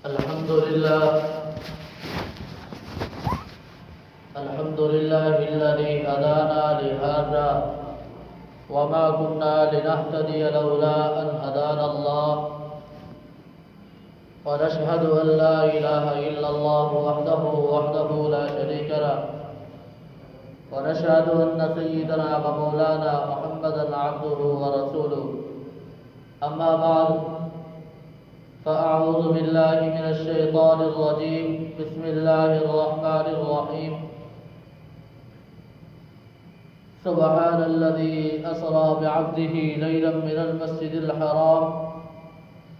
الحمد لله الذي هدانا لهذا وما كنا لنهتدي لولا أن هدانا الله ونشهد أن لا إله إلا الله وحده لا شريك له ونشهد أن سيدنا ومولانا محمدا عبده ورسوله أما بعد فأعوذ بالله من الشيطان الرجيم بسم الله الرحمن الرحيم سبحان الذي أسرى بعبده ليلا من المسجد الحرام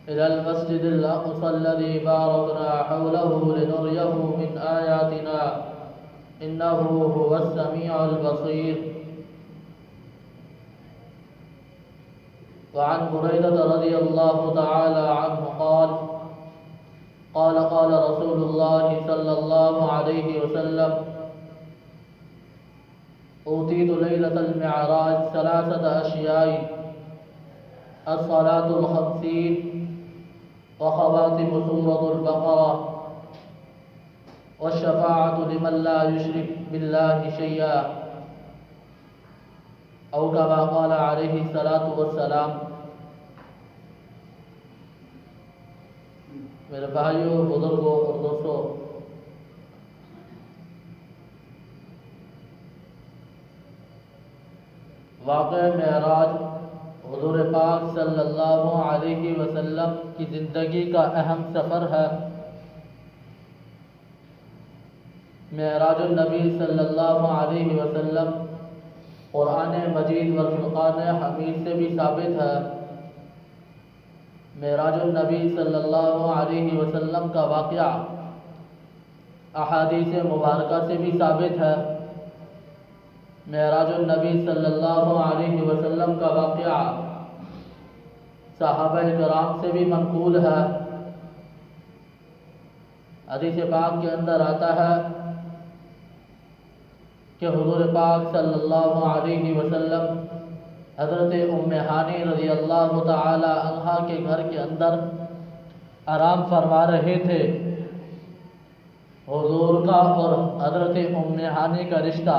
إلى المسجد الأقصى الذي باركنا حوله لنريه من آياتنا إنه هو السميع البصير. وعن بريدة رضي الله تعالى عنه قال رسول الله صلى الله عليه وسلم أوتيت ليلة المعراج 3 أشياء: الصلاة 50 وخواتم سورة البقرة والشفاعة لمن لا يشرك بالله شيئا أو كما قال عليه الصلاة والسلام. میرے بھائیوں، بزرگوں اور دوستوں، واقعہ معراج حضور پاک صلی اللہ علیہ وسلم کی زندگی کا اہم سفر ہے. معراج النبی صلی اللہ علیہ وسلم قرآن مجید والفرقان حمید سے بھی ثابت ہے. معراج النبی صلی اللہ علیہ وسلم کا واقعہ احادیث مبارکہ سے بھی ثابت ہے. معراج النبی صلی اللہ علیہ وسلم کا واقعہ صحابہ کرام سے بھی منقول ہے. حدیث پاک کے اندر آتا ہے کہ حضور پاک صلی اللہ علیہ وسلم حضرت ام ہانی رضی اللہ تعالی عنہا کے گھر کے اندر آرام فرما رہے تھے. حضور کا اور حضرت ام ہانی کا رشتہ،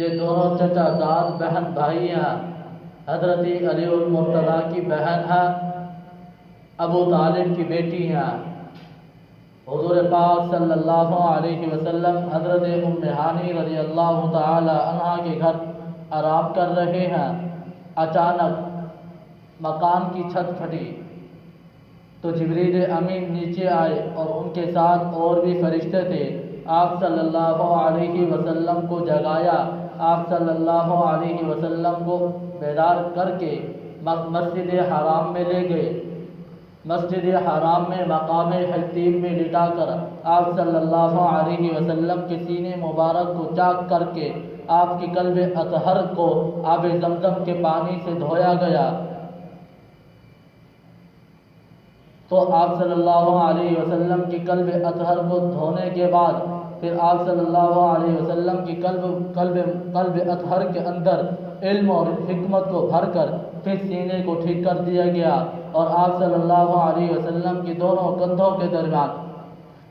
یہ دونوں چچا زاد بہن بھائی ہیں. حضرت علی المرتضیٰ کی بہن ہے، ابو طالب کی بیٹی ہیں. حضور پاک صلی اللہ علیہ وسلم حضرت ام ہانی رضی اللہ تعالی عنہا کے گھر آرام کر رہے ہیں. اچانک مکان کی چھت پھٹی تو جبریل امین نیچے آئے اور ان کے ساتھ اور بھی فرشتے تھے. آپ صلی اللہ علیہ وسلم کو جگایا. آپ صلی اللہ علیہ وسلم کو بیدار کر کے مسجد حرام میں لے گئے. مسجد حرام میں مقام حتیم میں لٹا کر آپ صلی اللہ علیہ وسلم کے سینے مبارک کو چاک کر کے آپ کی قلب اطہر کو آب زمزم کے پانی سے دھویا گیا. تو آپ صلی اللہ علیہ وسلم کی قلب اطہر کو دھونے کے بعد پھر آپ صلی اللہ علیہ وسلم کی قلب اطہر کے اندر علم اور حکمت کو بھر کر پھر سینے کو ٹھیک کر دیا گیا اور آپ صلی اللہ علیہ وسلم کی دونوں کندھوں کے درمیان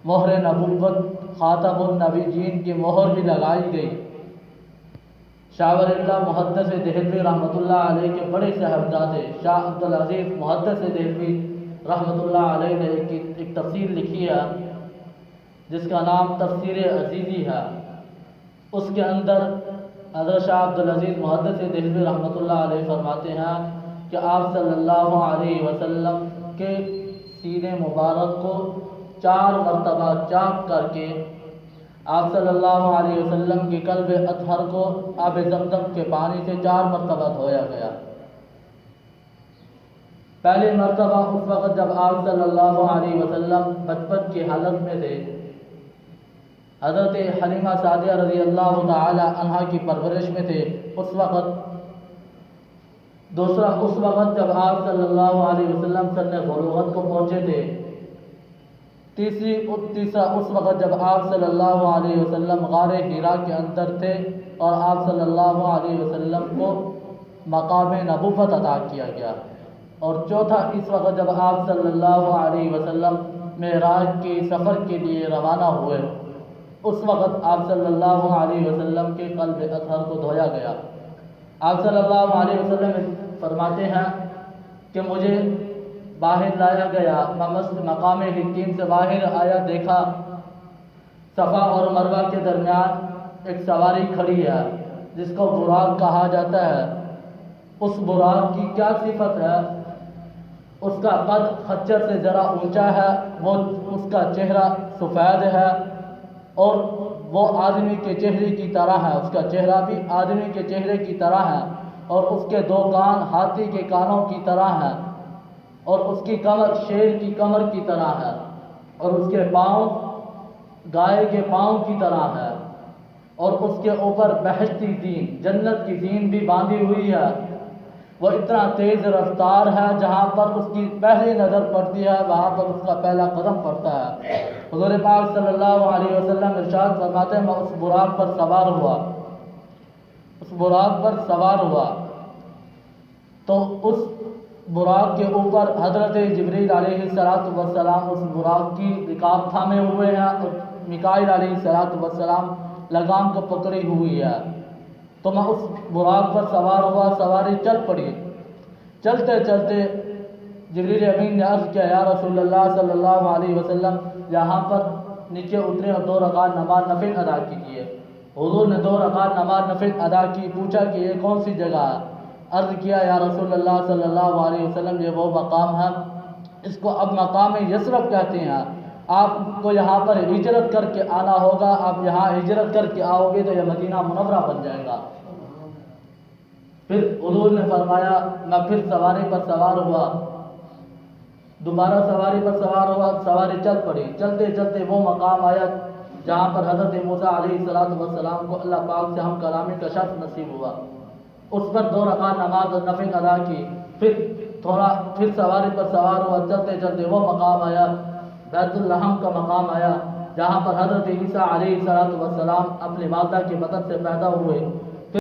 مہر نبوت خاتم النبیین کی مہر بھی لگائی گئی. شاہ ولی اللہ محدث دہلوی رحمۃ اللہ علیہ کے بڑے صاحبزادے شاہ عبدالعزیز محدث دہلوی رحمۃ اللہ علیہ نے ایک تفسیر لکھی ہے جس کا نام تفسیر عزیزی ہے. اس کے اندر حضرت شاہ عبدالعزیز محدث دہلوی رحمۃ اللہ علیہ فرماتے ہیں کہ آپ صلی اللہ علیہ وسلم کے سینے مبارک کو 4 مرتبہ چاک کر کے آپ صلی اللہ علیہ وسلم کی قلب اطہر کو آب زمزم کے پانی سے 4 مرتبہ دھویا گیا. پہلی مرتبہ اس وقت جب آپ صلی اللہ علیہ وسلم بچپن کی حالت میں تھے، حضرت حلیمہ سعدیہ رضی اللہ تعالی عنہا کی پرورش میں تھے اس وقت. دوسرا اس وقت جب آپ صلی اللہ علیہ وسلم سن بلوغت کو پہنچے تھے. تیسرا اس وقت جب آپ صلی اللہ علیہ وسلم غار حرا کے اندر تھے اور آپ صلی اللہ علیہ وسلم کو مقام نبوت عطا کیا گیا. اور چوتھا اس وقت جب آپ صلی اللہ علیہ وسلم معراج کے سفر کے لیے روانہ ہوئے، اس وقت آپ صلی اللہ علیہ وسلم کے قلب اطہر کو دھویا گیا۔ آپ صلی اللہ علیہ وسلم فرماتے ہیں کہ مجھے باہر لایا گیا، میں مقام حطیم سے باہر آیا، دیکھا صفا اور مروہ کے درمیان ایک سواری کھڑی ہے جس کو براق کہا جاتا ہے۔ اس براق کی کیا صفت ہے؟ اس کا قد خچر سے ذرا اونچا ہے، اس کا چہرہ سفید ہے اور وہ آدمی کے چہرے کی طرح ہے، اس کا چہرہ بھی آدمی کے چہرے کی طرح ہے، اور اس کے دو کان ہاتھی کے کانوں کی طرح ہیں، اور اس کی کمر شیر کی کمر کی طرح ہے، اور اس کے پاؤں گائے کے پاؤں کی طرح ہے، اور اس کے اوپر بہشتی زین، جنت کی زین بھی باندھی ہوئی ہے۔ وہ اتنا تیز رفتار ہے، جہاں پر اس کی پہلی نظر پڑتی ہے وہاں پر اس کا پہلا قدم پڑتا ہے۔ حضور پاک صلی اللہ علیہ وسلم ارشاد فرماتے ہیں میں اس براق پر سوار ہوا، اس براق پر سوار ہوا تو اس براق کے اوپر حضرت جبریل علیہ السلام اس براق کی رکاب تھامے ہوئے ہیں، اور میکائیل علیہ السلام لگام کو پکڑی ہوئی ہے۔ تو میں اس براق پر سوار ہوا، سواری چل پڑی۔ چلتے چلتے جبریل امین نے عرض کیا یا رسول اللہ صلی اللہ علیہ وسلم یہاں پر نیچے اترے اور 2 رکعت نماز نفل ادا کیجیے۔ حضور نے 2 رکعت نماز نفل ادا کی، پوچھا کہ یہ کون سی جگہ ہے؟ عرض کیا یا رسول اللہ صلی اللہ علیہ وسلم یہ وہ مقام ہے، اس کو اب مقام یثرب کہتے ہیں، آپ کو یہاں پر ہجرت کر کے آنا ہوگا، آپ یہاں ہجرت کر کے آؤ گے تو یہ مدینہ منورہ بن جائے گا۔ پھر حضور نے فرمایا میں پھر سواری پر سوار ہوا، دوبارہ سواری پر سوار ہوا، سواری چل پڑی۔ چلتے چلتے وہ مقام آیا جہاں پر حضرت موسیٰ علیہ السلام کو اللہ پاک سے ہم کلامی کا شرف نصیب ہوا۔ اس پر 2 رکعت نماز نفل ادا کی، پھر سواری پر سوار ہوا، چلتے چلتے وہ مقام آیا، بیت الرحم کا مقام آیا، جہاں پر حضرت عیسیٰ علیہ السلام اپنی والدہ کے بطن سے پیدا ہوئے